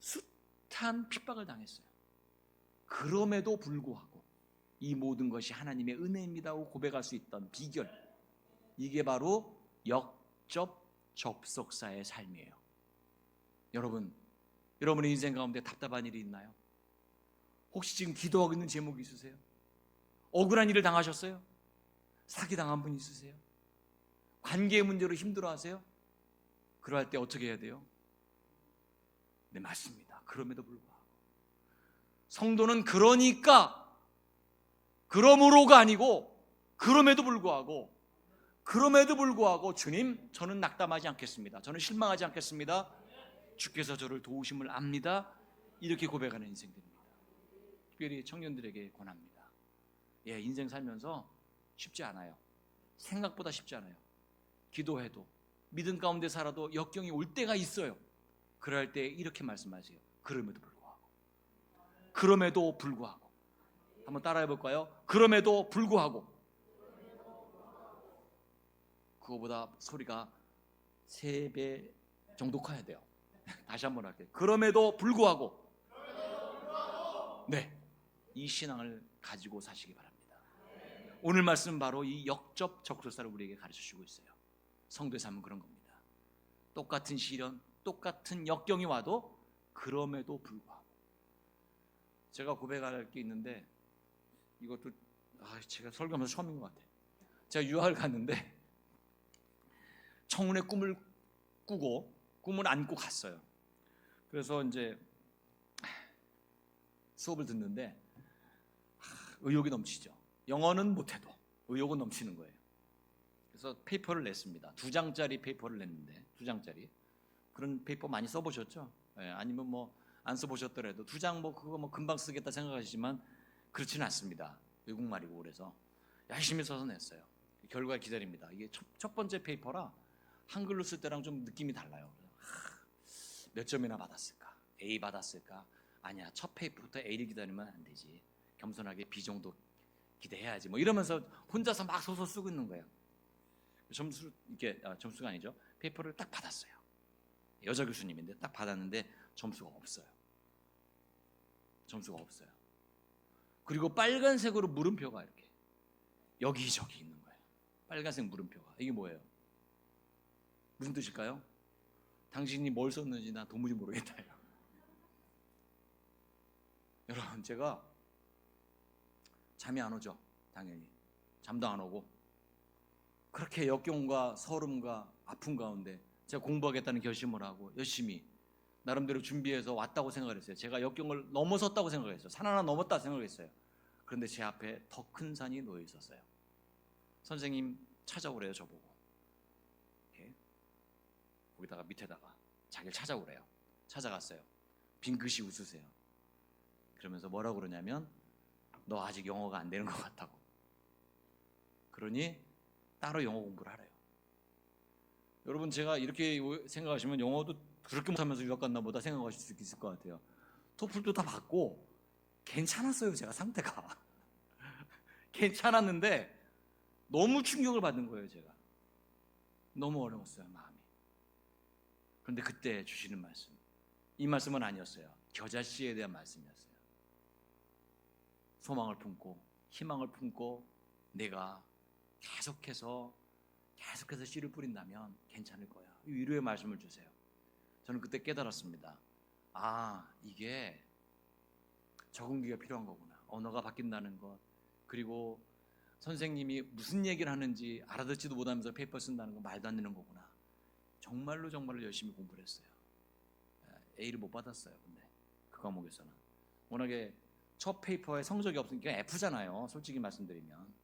숱한 핍박을 당했어요. 그럼에도 불구하고 이 모든 것이 하나님의 은혜입니다고 고백할 수 있던 비결, 이게 바로 역접 접속사의 삶이에요. 여러분의 인생 가운데 답답한 일이 있나요? 혹시 지금 기도하고 있는 제목이 있으세요? 억울한 일을 당하셨어요? 사기당한 분 있으세요? 관계의 문제로 힘들어하세요? 그럴 때 어떻게 해야 돼요? 네, 맞습니다. 그럼에도 불구하고, 성도는 그러므로가 아니고 그럼에도 불구하고 주님, 저는 낙담하지 않겠습니다. 저는 실망하지 않겠습니다. 주께서 저를 도우심을 압니다. 이렇게 고백하는 인생들입니다. 특별히 청년들에게 권합니다. 인생 살면서 쉽지 않아요. 생각보다 쉽지 않아요. 기도해도, 믿음 가운데 살아도 역경이 올 때가 있어요. 그럴 때 이렇게 말씀하세요. 그럼에도 불구하고. 한번 따라해 볼까요? 그럼에도 불구하고. 그거보다 소리가 3배 정도 커야 돼요. 다시 한번 할게요. 그럼에도 불구하고. 네, 이 신앙을 가지고 사시기 바랍니다. 오늘 말씀은 바로 이 역접 접속사를 우리에게 가르쳐주고 있어요. 성도의 삶은 그런 겁니다. 똑같은 시련, 똑같은 역경이 와도 그럼에도 불구하고. 제가 고백할 게 있는데, 이것도 제가 설교하면서 처음인 것 같아요. 제가 유학을 갔는데 청운의 꿈을 꾸고 꿈을 안고 갔어요. 그래서 이제 수업을 듣는데 의욕이 넘치죠. 영어는 못해도 의욕은 넘치는 거예요. 그래서 페이퍼를 냈습니다. 2장짜리 페이퍼를 냈는데 2장짜리 그런 페이퍼 많이 써보셨죠? 아니면 뭐 안 써보셨더라도 2장 뭐 그거 뭐 금방 쓰겠다 생각하시지만 그렇지는 않습니다. 외국말이고 그래서 열심히 써서 냈어요. 결과 기다립니다. 이게 첫 번째 페이퍼라 한글로 쓸 때랑 좀 느낌이 달라요. 몇 점이나 받았을까? A 받았을까? 아니야, 첫 페이퍼부터 A를 기다리면 안 되지. 겸손하게 B 정도 기대해야지. 뭐 이러면서 혼자서 막 소설 쓰고 있는 거예요. 점수가 아니죠. 페이퍼를 딱 받았어요. 여자 교수님인데 딱 받았는데 점수가 없어요. 그리고 빨간색으로 물음표가 이렇게 여기저기 있는 거예요. 빨간색 물음표가. 이게 뭐예요? 무슨 뜻일까요? 당신이 뭘 썼는지 나 도무지 모르겠다. 여러분, 제가 잠이 안 오죠. 당연히 잠도 안 오고 그렇게 역경과 서름과 아픔 가운데 제가 공부하겠다는 결심을 하고 열심히 나름대로 준비해서 왔다고 생각을 했어요. 제가 역경을 넘어섰다고 생각했어요. 산 하나 넘었다 생각했어요. 그런데 제 앞에 더 큰 산이 놓여 있었어요. 선생님 찾아오래요. 저보고 거기다가 밑에다가 자기를 찾아오래요. 찾아갔어요. 빙긋이 웃으세요. 그러면서 뭐라고 그러냐면 너 아직 영어가 안 되는 것 같다고. 그러니 따로 영어 공부를 하래요. 여러분, 제가 이렇게 생각하시면 영어도 그렇게 못하면서 유학 갔나 보다 생각하실 수 있을 것 같아요. 토플도 다 받고 괜찮았어요. 제가 상태가 괜찮았는데 너무 충격을 받는 거예요. 제가 너무 어려웠어요, 마음이. 그런데 그때 주시는 말씀, 이 말씀은 아니었어요. 겨자씨에 대한 말씀이었어요. 소망을 품고 희망을 품고 내가 계속해서 씨를 뿌린다면 괜찮을 거야. 이 위로의 말씀을 주세요. 저는 그때 깨달았습니다. 아, 이게 적응기가 필요한 거구나. 언어가 바뀐다는 것, 그리고 선생님이 무슨 얘기를 하는지 알아듣지도 못하면서 페이퍼 쓴다는 거 말도 안 되는 거구나. 정말로 열심히 공부를 했어요. A를 못 받았어요. 근데 그 과목에서는 워낙에 첫 페이퍼에 성적이 없으니까 F잖아요. 솔직히 말씀드리면.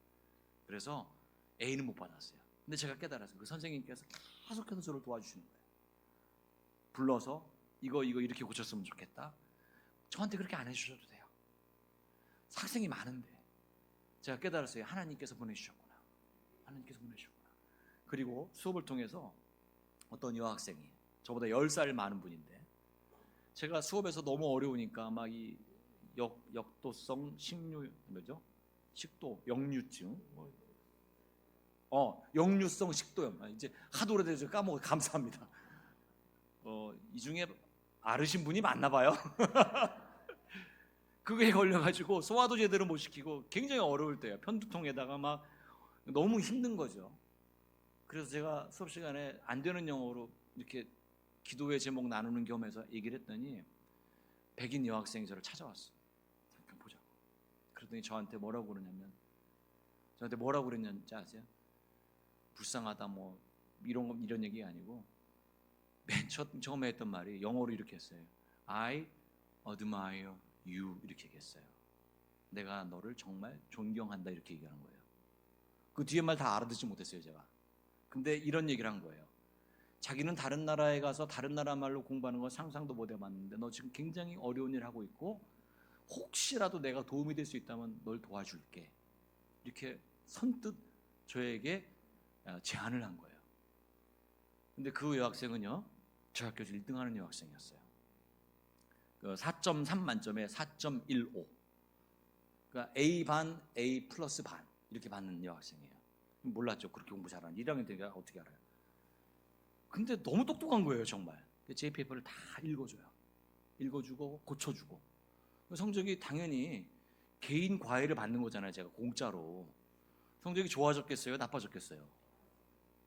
그래서 A는 못 받았어요. 근데 제가 깨달았어요. 그 선생님께서 계속해서 저를 도와주시는 거예요. 불러서 이거 이렇게 고쳤으면 좋겠다. 저한테 그렇게 안 해주셔도 돼요. 학생이 많은데. 제가 깨달았어요. 하나님께서 보내주셨구나. 그리고 수업을 통해서 어떤 여학생이 저보다 10살 많은 분인데 제가 수업에서 너무 어려우니까 막 이 역도성 식도 역류증 역류성 식도염 이제 하도 오래돼서 까먹어. 감사합니다. 이 중에 앓으신 분이 많나 봐요. 그거에 걸려가지고 소화도 제대로 못 시키고 굉장히 어려울 때요. 편두통에다가 막 너무 힘든 거죠. 그래서 제가 수업 시간에 안 되는 영어로 이렇게 기도의 제목 나누는 겸해서 얘기를 했더니 백인 여학생이 저를 찾아왔어요. 잠깐 보자고. 그러더니 저한테 뭐라고 그랬는지 아세요? 불쌍하다 뭐 이런 얘기가 아니고 맨 처음에 했던 말이 영어로 이렇게 했어요. I admire you 이렇게 얘기했어요. 내가 너를 정말 존경한다 이렇게 얘기하는 거예요. 그 뒤에 말 다 알아듣지 못했어요 제가. 근데 이런 얘기를 한 거예요. 자기는 다른 나라에 가서 다른 나라 말로 공부하는 건 상상도 못 해봤는데 너 지금 굉장히 어려운 일 하고 있고 혹시라도 내가 도움이 될 수 있다면 널 도와줄게. 이렇게 선뜻 저에게 제안을 한 거예요. 근데 그 여학생은요, 저 학교에서 1등 하는 여학생이었어요. 4.3 만점에 4.15. 그러니까 A 반, A 플러스 반 이렇게 받는 여학생이에요. 몰랐죠. 그렇게 공부 잘하는 1학년 때가 어떻게 알아요? 근데 너무 똑똑한 거예요 정말. 제 페이퍼를 다 읽어주고 고쳐주고. 성적이 당연히 개인 과외를 받는 거잖아요. 제가 공짜로. 성적이 좋아졌겠어요? 나빠졌겠어요?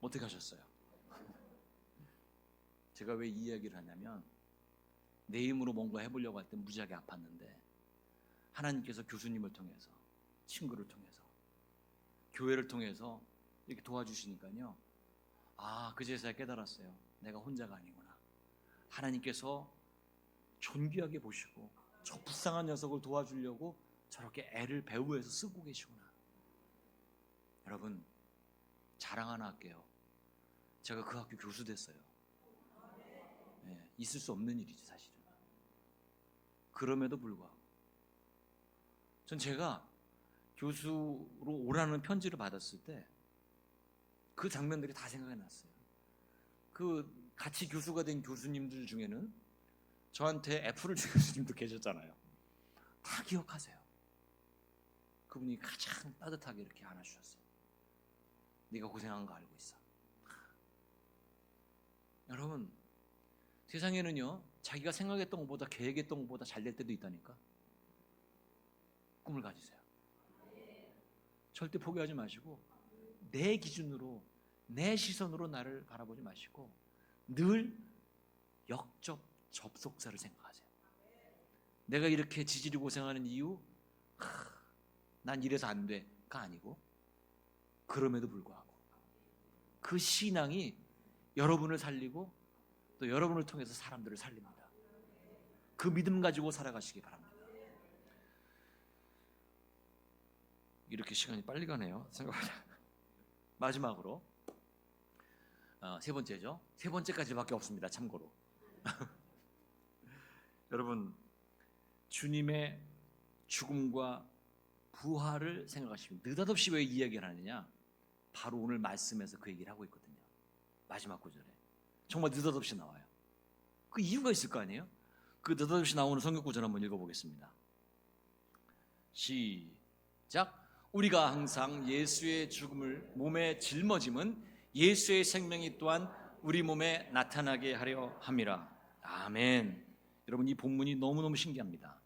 어떻게 하셨어요? 제가 왜 이 이야기를 하냐면 내 힘으로 뭔가 해보려고 할 때 무지하게 아팠는데 하나님께서 교수님을 통해서, 친구를 통해서, 교회를 통해서 이렇게 도와주시니까요 그제서야 깨달았어요. 내가 혼자가 아니구나. 하나님께서 존귀하게 보시고 저 불쌍한 녀석을 도와주려고 저렇게 애를 배후에서 쓰고 계시구나. 여러분, 자랑 하나 할게요. 제가 그 학교 교수 됐어요. 있을 수 없는 일이지 사실은. 그럼에도 불구하고 전 제가 교수로 오라는 편지를 받았을 때 그 장면들이 다 생각이 났어요. 그 같이 교수가 된 교수님들 중에는 저한테 F를 준 교수님도 계셨잖아요. 다 기억하세요. 그분이 가장 따뜻하게 이렇게 안아주셨어요. 네가 고생한 거 알고 있어. 여러분, 세상에는요, 자기가 생각했던 것보다 계획했던 것보다 잘 될 때도 있다니까. 꿈을 가지세요. 절대 포기하지 마시고 내 기준으로, 내 시선으로 나를 바라보지 마시고 늘 역접 접속사를 생각하세요. 내가 이렇게 지질이 고생하는 이유, 난 이래서 안 돼가 아니고, 그럼에도 불구하고 그 신앙이 여러분을 살리고 또 여러분을 통해서 사람들을 살립니다. 그 믿음 가지고 살아가시기 바랍니다. 이렇게 시간이 빨리 가네요. 생각보다. 마지막으로 세 번째죠. 세 번째까지밖에 없습니다. 참고로 여러분, 주님의 죽음과 부활을 생각하시면 느닷없이 왜 이 이야기를 하느냐? 바로 오늘 말씀에서 그 얘기를 하고 있거든요. 마지막 구절에 정말 느닷없이 나와요. 그 이유가 있을 거 아니에요? 그 느닷없이 나오는 성경 구절 한번 읽어보겠습니다. 시작. 우리가 항상 예수의 죽음을 몸에 짊어짐은 예수의 생명이 또한 우리 몸에 나타나게 하려 함이라. 아멘. 여러분, 이 본문이 너무너무 신기합니다.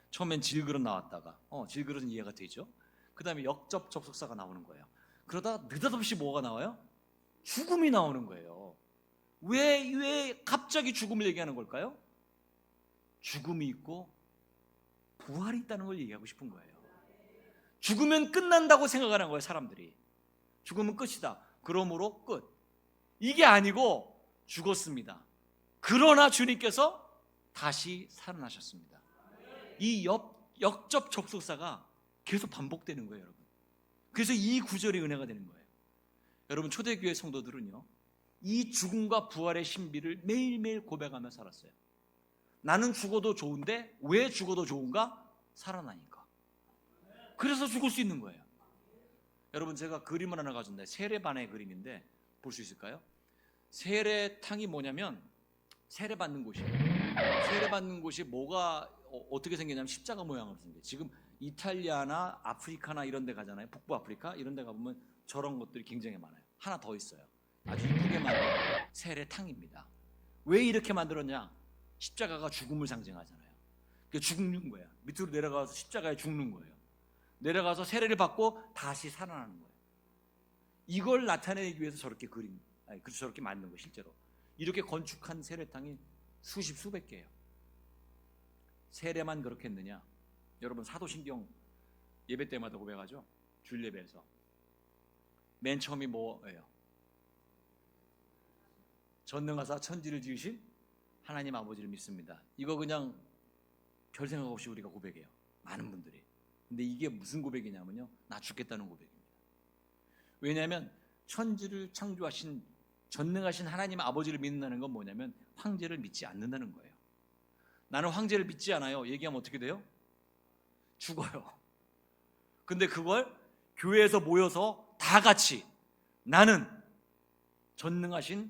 처음엔 질그릇 나왔다가 질그릇은 이해가 되죠. 그 다음에 역접 접속사가 나오는 거예요. 그러다 느닷없이 뭐가 나와요? 죽음이 나오는 거예요. 왜 갑자기 죽음을 얘기하는 걸까요? 죽음이 있고 부활이 있다는 걸 얘기하고 싶은 거예요. 죽으면 끝난다고 생각하는 거예요. 사람들이 죽으면 끝이다, 그러므로 끝. 이게 아니고 죽었습니다. 그러나 주님께서 다시 살아나셨습니다. 이 역접 접속사가 계속 반복되는 거예요, 여러분. 그래서 이 구절이 은혜가 되는 거예요. 여러분, 초대교회 성도들은요, 이 죽음과 부활의 신비를 매일매일 고백하며 살았어요. 나는 죽어도 좋은데 왜 죽어도 좋은가? 살아나니까. 그래서 죽을 수 있는 거예요. 여러분, 제가 그림을 하나 가졌는데 세례반의 그림인데 볼 수 있을까요? 세례탕이 뭐냐면 세례받는 곳이에요. 세례받는 곳이 뭐가 어떻게 생겼냐면 십자가 모양으로 생겨요. 지금 이탈리아나 아프리카나 이런 데 가잖아요. 북부 아프리카 이런 데 가보면 저런 것들이 굉장히 많아요. 하나 더 있어요. 아주 이쁘게 만든 세례탕입니다. 왜 이렇게 만들었냐? 십자가가 죽음을 상징하잖아요. 죽는 거야. 밑으로 내려가서 십자가에 죽는 거예요. 내려가서 세례를 받고 다시 살아나는 거예요. 이걸 나타내기 위해서 저렇게 저렇게 만든 거예요. 실제로 이렇게 건축한 세례탕이 수십 수백 개예요. 세례만 그렇게 했느냐? 여러분, 사도신경 예배 때마다 고백하죠. 주일 예배에서 맨 처음이 뭐예요? 전능하사 천지를 지으신 하나님 아버지를 믿습니다. 이거 그냥 별 생각 없이 우리가 고백해요, 많은 분들이. 근데 이게 무슨 고백이냐면요, 나 죽겠다는 고백입니다. 왜냐하면 천지를 창조하신 전능하신 하나님 아버지를 믿는다는 건 뭐냐면 황제를 믿지 않는다는 거예요. 나는 황제를 믿지 않아요. 얘기하면 어떻게 돼요? 죽어요. 근데 그걸 교회에서 모여서 다 같이 나는 전능하신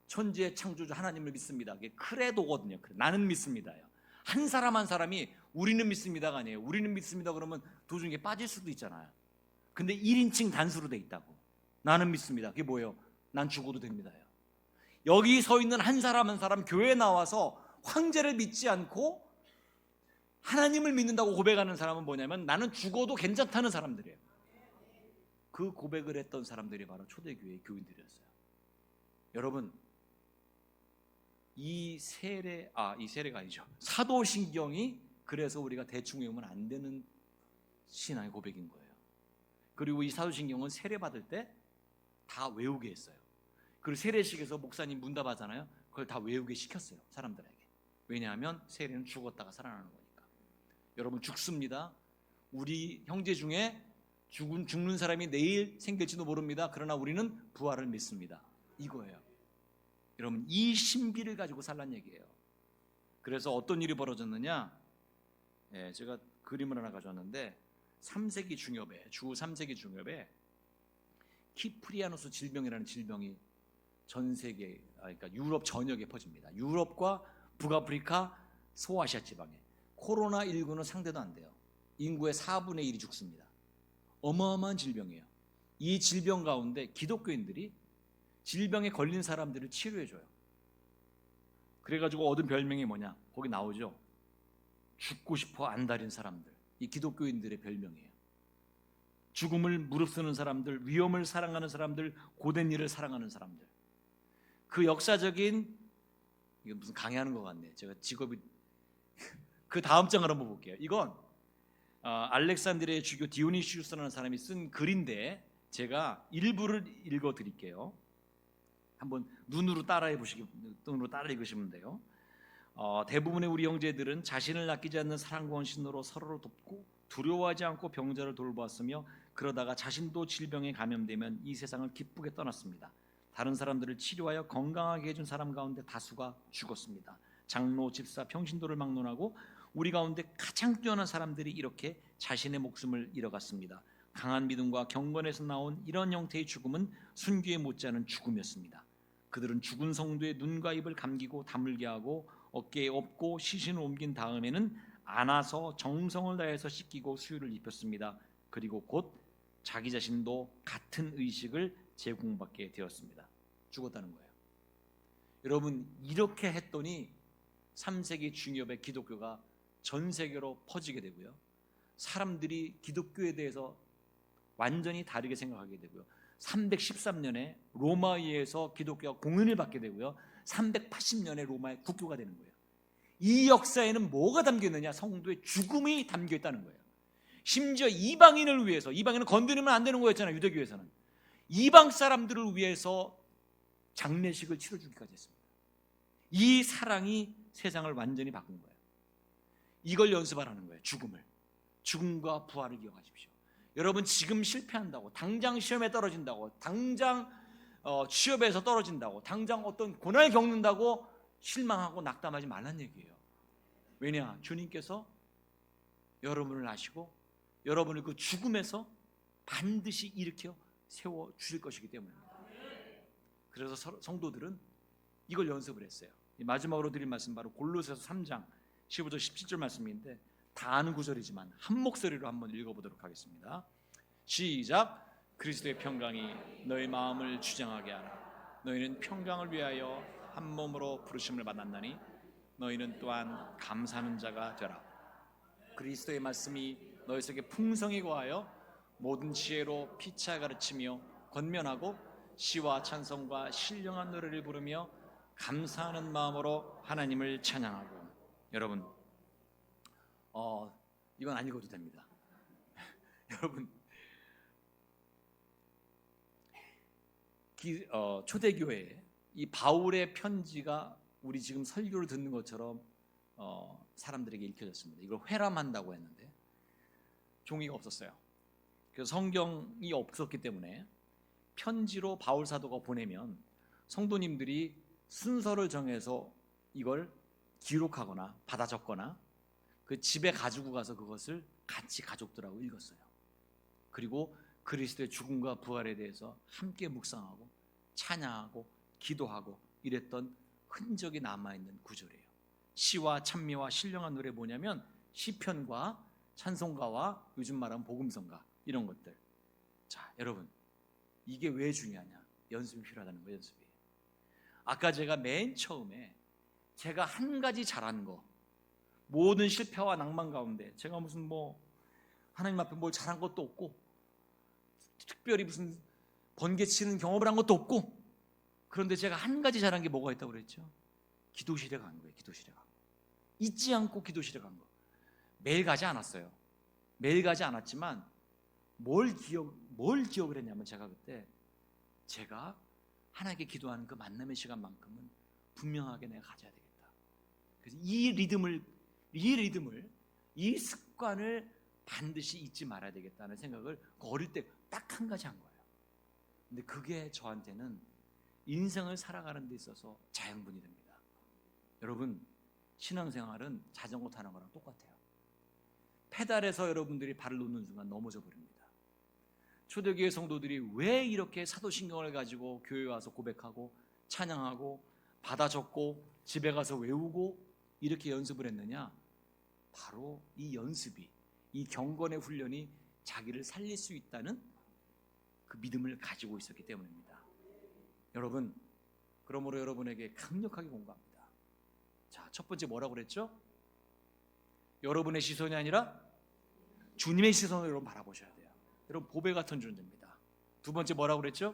천지의 창조주 하나님을 믿습니다. 그게 크레도거든요. 나는 믿습니다요. 한 사람 한 사람이 우리는 믿습니다가 아니에요. 우리는 믿습니다 그러면 도중에 빠질 수도 있잖아요. 근데 1인칭 단수로 돼 있다고. 나는 믿습니다. 그게 뭐예요? 난 죽어도 됩니다요. 여기 서 있는 한 사람 한 사람 교회에 나와서 황제를 믿지 않고 하나님을 믿는다고 고백하는 사람은 뭐냐면 나는 죽어도 괜찮다는 사람들이에요. 그 고백을 했던 사람들이 바로 초대교회의 교인들이었어요. 여러분, 이 세례가 아니죠. 사도신경이 그래서 우리가 대충 외우면 안 되는 신앙의 고백인 거예요. 그리고 이 사도신경은 세례 받을 때 다 외우게 했어요. 그 세례식에서 목사님 문답하잖아요. 그걸 다 외우게 시켰어요, 사람들에게. 왜냐하면 세례는 죽었다가 살아나는 거니까. 여러분, 죽습니다. 우리 형제 중에 죽는 사람이 내일 생길지도 모릅니다. 그러나 우리는 부활을 믿습니다. 이거예요. 여러분, 이 신비를 가지고 살란 얘기예요. 그래서 어떤 일이 벌어졌느냐, 제가 그림을 하나 가져왔는데, 3세기 중엽에, 주 3세기 중엽에 키프리아누스 질병이라는 질병이 전 세계, 그러니까 유럽 전역에 퍼집니다. 유럽과 북아프리카, 소아시아 지방에. 코로나19는 상대도 안 돼요. 인구의 4분의 1이 죽습니다. 어마어마한 질병이에요. 이 질병 가운데 기독교인들이 질병에 걸린 사람들을 치료해줘요. 그래가지고 얻은 별명이 뭐냐? 거기 나오죠. 죽고 싶어 안달인 사람들. 이 기독교인들의 별명이에요. 죽음을 무릅쓰는 사람들, 위험을 사랑하는 사람들, 고된 일을 사랑하는 사람들. 그 역사적인, 이거 무슨 강의하는 것 같네. 제가 직업이 그 다음 장을 한번 볼게요. 이건 알렉산드리아의 주교 디오니시우스라는 사람이 쓴 글인데 제가 일부를 읽어 드릴게요. 한번 눈으로 따라 읽으시면 돼요. 대부분의 우리 형제들은 자신을 아끼지 않는 사랑과 원신으로 서로를 돕고 두려워하지 않고 병자를 돌보았으며 그러다가 자신도 질병에 감염되면 이 세상을 기쁘게 떠났습니다. 다른 사람들을 치료하여 건강하게 해준 사람 가운데 다수가 죽었습니다. 장로, 집사, 평신도를 막론하고 우리 가운데 가장 뛰어난 사람들이 이렇게 자신의 목숨을 잃어갔습니다. 강한 믿음과 경건에서 나온 이런 형태의 죽음은 순교에 못지않은 죽음이었습니다. 그들은 죽은 성도의 눈과 입을 감기고 다물게 하고 어깨에 업고 시신을 옮긴 다음에는 안아서 정성을 다해서 씻기고 수유를 입혔습니다. 그리고 곧 자기 자신도 같은 의식을 제공받게 되었습니다. 죽었다는 거예요. 여러분, 이렇게 했더니 3세기 중엽의 기독교가 전 세계로 퍼지게 되고요. 사람들이 기독교에 대해서 완전히 다르게 생각하게 되고요. 313년에 로마에서 기독교가 공인을 받게 되고요. 380년에 로마의 국교가 되는 거예요. 이 역사에는 뭐가 담겨 있느냐? 성도의 죽음이 담겨 있다는 거예요. 심지어 이방인을 위해서, 이방인은 건드리면 안 되는 거였잖아요, 유대교에서는. 이방 사람들을 위해서 장례식을 치러주기까지 했습니다. 이 사랑이 세상을 완전히 바꾼 거예요. 이걸 연습하라는 거예요. 죽음과 부활을 기억하십시오. 여러분, 지금 실패한다고, 당장 시험에 떨어진다고, 당장 취업에서 떨어진다고, 당장 어떤 고난을 겪는다고 실망하고 낙담하지 말란 얘기예요. 왜냐? 주님께서 여러분을 아시고 여러분을 그 죽음에서 반드시 일으켜 세워 주실 것이기 때문입니다. 그래서 성도들은 이걸 연습을 했어요. 마지막으로 드릴 말씀 바로 골로새서 3장 15절 17절 말씀인데 다 아는 구절이지만 한 목소리로 한번 읽어보도록 하겠습니다. 시작. 그리스도의 평강이 너희 마음을 주장하게 하라. 너희는 평강을 위하여 한 몸으로 부르심을 받았나니 너희는 또한 감사하는 자가 되라. 그리스도의 말씀이 너희 속에 풍성히 거하여 모든 지혜로 피차 가르치며 권면하고 시와 찬송과 신령한 노래를 부르며 감사하는 마음으로 하나님을 찬양하고. 여러분, 이건 안 읽어도 됩니다. 여러분, 초대교회에 이 바울의 편지가 우리 지금 설교를 듣는 것처럼 사람들에게 읽혀졌습니다. 이걸 회람한다고 했는데 종이가 없었어요. 그래서 성경이 없었기 때문에 편지로 바울 사도가 보내면 성도님들이 순서를 정해서 이걸 기록하거나 받아 적거나 그 집에 가지고 가서 그것을 같이 가족들하고 읽었어요. 그리고 그리스도의 죽음과 부활에 대해서 함께 묵상하고 찬양하고 기도하고 이랬던 흔적이 남아있는 구절이에요. 시와 찬미와 신령한 노래 뭐냐면 시편과 찬송가와 요즘 말하면 복음성가 이런 것들. 자, 여러분, 이게 왜 중요하냐? 연습이 필요하다는 거예요. 연습이. 아까 제가 맨 처음에 제가 한 가지 잘한 거, 모든 실패와 낭만 가운데 제가 무슨 하나님 앞에 뭘 잘한 것도 없고 특별히 무슨 번개치는 경험을 한 것도 없고, 그런데 제가 한 가지 잘한 게 뭐가 있다고 그랬죠? 기도실에 간 거예요. 기도실에 간 거. 잊지 않고 기도실에 간 거. 매일 가지 않았어요. 매일 가지 않았지만 뭘 기억을 했냐면 제가 그때 하나님께 기도하는 그 만남의 시간만큼은 분명하게 내가 가져야 되겠다. 그래서 이 리듬을, 이 습관을 반드시 잊지 말아야 되겠다는 생각을 어릴 때 딱 한 가지 한 거예요. 근데 그게 저한테는 인생을 살아가는 데 있어서 자양분이 됩니다. 여러분, 신앙생활은 자전거 타는 거랑 똑같아요. 페달에서 여러분들이 발을 놓는 순간 넘어져 버립니다. 초대교회 성도들이 왜 이렇게 사도신경을 가지고 교회 와서 고백하고 찬양하고 받아 적고 집에 가서 외우고 이렇게 연습을 했느냐? 바로 이 연습이, 이 경건의 훈련이 자기를 살릴 수 있다는 그 믿음을 가지고 있었기 때문입니다. 여러분, 그러므로 여러분에게 강력하게 공부합니다. 자, 첫 번째 뭐라고 그랬죠? 여러분의 시선이 아니라 주님의 시선으로 여러분 바라보셔야 돼요. 여러분, 보배 같은 존재입니다. 두 번째 뭐라고 그랬죠?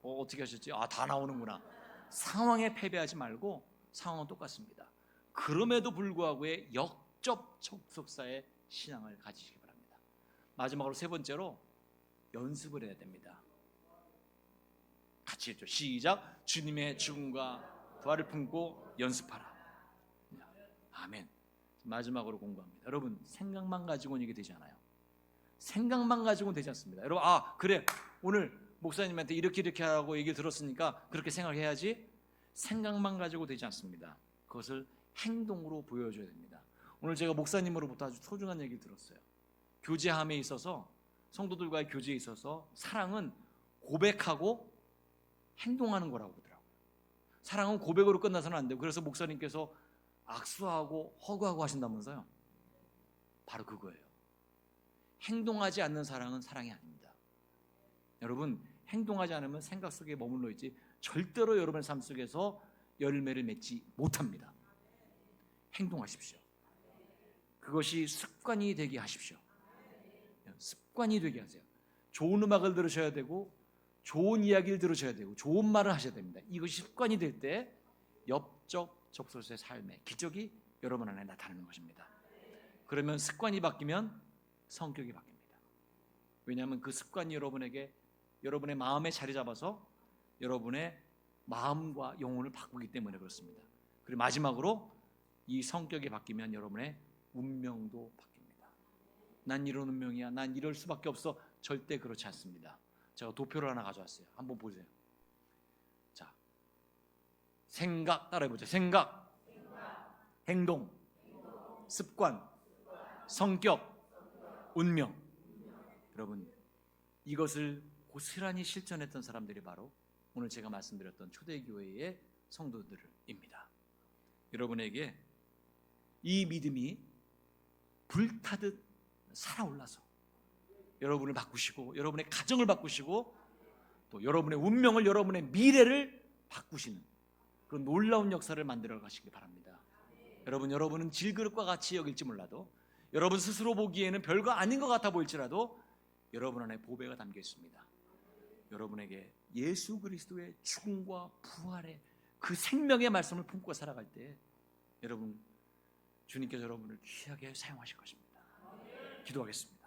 어떻게 하셨지? 다 나오는구나. 상황에 패배하지 말고, 상황은 똑같습니다. 그럼에도 불구하고의 역접촉속사의 신앙을 가지시기 바랍니다. 마지막으로 세 번째로 연습을 해야 됩니다. 같이 했죠. 시작. 주님의 죽음과 부활을 품고 연습하라. 아멘. 마지막으로 공부합니다. 여러분, 생각만 가지고는 이게 되지 않아요. 생각만 가지고는 되지 않습니다. 여러분, 그래, 오늘 목사님한테 이렇게 하라고 얘기 들었으니까 그렇게 생각해야지. 생각만 가지고 되지 않습니다. 그것을 행동으로 보여줘야 됩니다. 오늘 제가 목사님으로부터 아주 소중한 얘기를 들었어요. 교제함에 있어서, 성도들과의 교제에 있어서 사랑은 고백하고 행동하는 거라고 그러더라고요. 사랑은 고백으로 끝나서는 안 되고, 그래서 목사님께서 악수하고 허구하고 하신다면서요. 바로 그거예요. 행동하지 않는 사랑은 사랑이 아닙니다. 여러분, 행동하지 않으면 생각 속에 머물러 있지 절대로 여러분의 삶 속에서 열매를 맺지 못합니다. 행동하십시오. 그것이 습관이 되게 하십시오. 습관이 되게 하세요. 좋은 음악을 들으셔야 되고, 좋은 이야기를 들으셔야 되고, 좋은 말을 하셔야 됩니다. 이것이 습관이 될 때 역접촉소의 삶의 기적이 여러분 안에 나타나는 것입니다. 그러면 습관이 바뀌면 성격이 바뀝니다. 왜냐하면 그 습관이 여러분의 마음에 자리 잡아서 여러분의 마음과 영혼을 바꾸기 때문에 그렇습니다. 그리고 마지막으로 이 성격이 바뀌면 여러분의 운명도 바뀝니다. 난 이런 운명이야, 난 이럴 수밖에 없어. 절대 그렇지 않습니다. 제가 도표를 하나 가져왔어요. 한번 보세요. 자, 생각 따라해보죠. 생각, 행동, 습관, 성격, 운명. 여러분, 이것을 고스란히 실천했던 사람들이 바로 오늘 제가 말씀드렸던 초대교회의 성도들입니다. 여러분에게 이 믿음이 불타듯 살아올라서 여러분을 바꾸시고, 여러분의 가정을 바꾸시고, 또 여러분의 운명을, 여러분의 미래를 바꾸시는 그런 놀라운 역사를 만들어 가시기 바랍니다. 여러분은 질그릇과 같이 여길지 몰라도, 여러분 스스로 보기에는 별거 아닌 것 같아 보일지라도 여러분 안에 보배가 담겨 있습니다. 여러분에게 예수 그리스도의 죽음과 부활의 그 생명의 말씀을 품고 살아갈 때 여러분, 주님께서 여러분을 귀하게 사용하실 것입니다. 기도하겠습니다.